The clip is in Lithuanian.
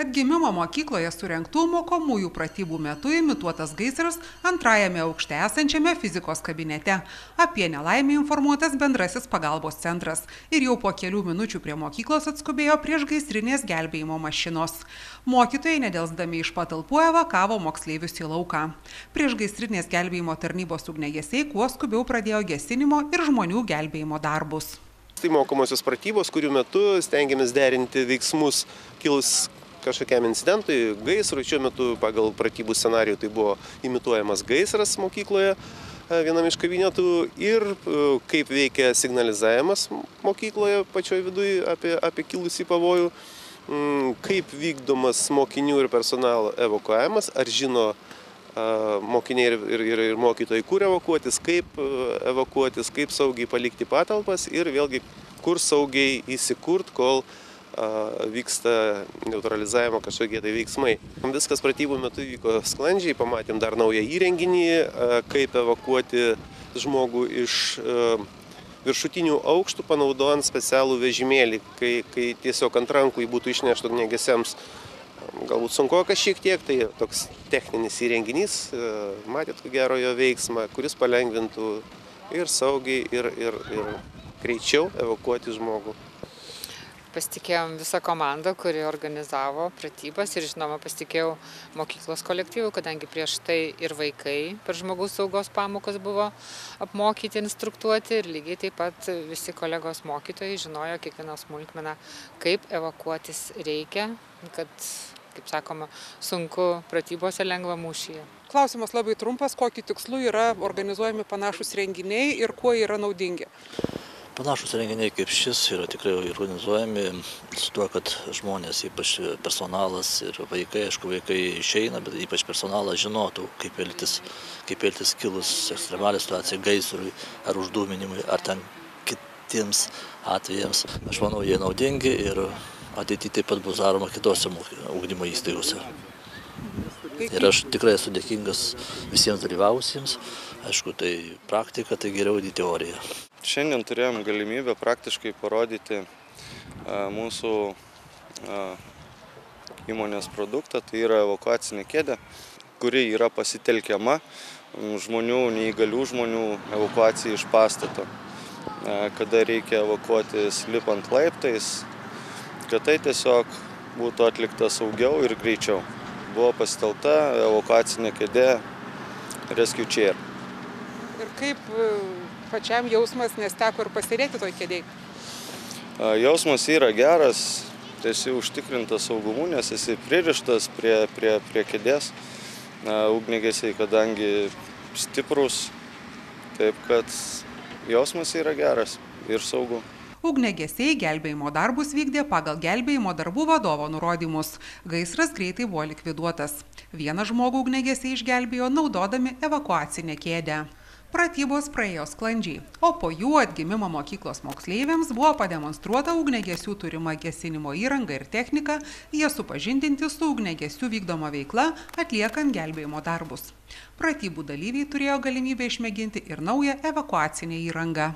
Atgimimo mokykloje surengtų mokomųjų pratybų metu imituotas gaisras antrajame aukšte esančiame fizikos kabinete. Apie nelaimę informuotas bendrasis pagalbos centras ir jau po kelių minučių prie mokyklos atskubėjo priešgaisrinės gelbėjimo mašinos. Mokytojai nedelsdami iš patalpų evakavo moksleivius į lauką. Priešgaisrinės gelbėjimo tarnybos ugniagesiai kuo skubiau pradėjo gesinimo ir žmonių gelbėjimo darbus. Tai mokomosios pratybos, kurių metu stengiamės derinti veiksmus kilus kažkokiam incidentui, gaisrui. Šiuo metu pagal pratybų scenarijų tai buvo imituojamas gaisras mokykloje vienam iš kabinetų ir kaip veikia signalizavimas mokykloje pačioj viduje apie kilusį pavojų, kaip vykdomas mokinių ir personalo evakuavimas, ar žino mokiniai ir mokytojai, kur evakuotis, kaip saugiai palikti patalpas ir vėlgi, kur saugiai įsikurt, kol vyksta neutralizavimo kažkokie tai veiksmai. Viskas pratybų metu vyko sklandžiai, pamatėm dar naują įrenginį, kaip evakuoti žmogų iš viršutinių aukštų, panaudojant specialų vežimėlį, kai tiesiog ant rankų jį būtų išnešta ugniagesiams. Galbūt sunkokas šiek tiek, tai toks techninis įrenginys, matėt ko gero jo veiksmą, kuris palengvintų ir saugiai, ir greičiau evakuoti žmogų. Pasitikėjom visą komandą, kuri organizavo pratybas ir žinoma pasitikėjau mokyklos kolektyvų, kadangi prieš tai ir vaikai per žmogaus saugos pamokas buvo apmokyti, instruktuoti ir lygiai taip pat visi kolegos mokytojai žinojo kiekvieną smulkmeną, kaip evakuotis reikia, kad, kaip sakoma, sunku pratybose, lengva mūšyje. Klausimas labai trumpas, kokiu tikslu yra organizuojami panašus renginiai ir kuo yra naudingi? Panašus renginiai kaip šis yra tikrai organizuojami su tuo, kad žmonės, ypač personalas ir vaikai, aišku, vaikai išeina, bet ypač personalas žinotų, kaip elgtis kilus ekstremaliai situacijai, gaisrui ar uždūminimui, ar ten kitiems atvejams. Aš manau, jie naudingi ir ateityje taip pat bus daroma kitose ugdymo įstaigose. Ir aš tikrai esu dėkingas visiems dalyvavusiems. Aišku, tai praktika, tai geriau nei teorija. Šiandien turėjom galimybę praktiškai parodyti mūsų įmonės produktą, tai yra evakuacinė kėdė, kuri yra pasitelkiama žmonių, neįgalių žmonių evakuacijai iš pastato. Kada reikia evakuotis lipant laiptais, kad tai tiesiog būtų atlikta saugiau ir greičiau. Buvo pasitelkta evakuacinė kėdė Rescue Chair. Ir kaip pačiam jausmas, nes teko ir pasėdėti toj kėdėj? Jausmas yra geras, esi užtikrintas saugumu, nes esi pririštas prie kėdės. Ugniagesiai, kadangi stiprus, taip kad jausmas yra geras ir saugu. Ugniagesiai gelbėjimo darbus vykdė pagal gelbėjimo darbų vadovo nurodymus. Gaisras greitai buvo likviduotas. Vieną žmogų ugniagesiai išgelbėjo naudodami evakuacinę kėdę. Pratybos praėjo sklandžiai, o po jų atgimimo mokyklos moksleiviams buvo pademonstruota ugniagesių turima gesinimo įranga ir technika, jie supažindinti su ugniagesių vykdoma veikla, atliekant gelbėjimo darbus. Pratybų dalyviai turėjo galimybę išmėginti ir naują evakuacinę įrangą.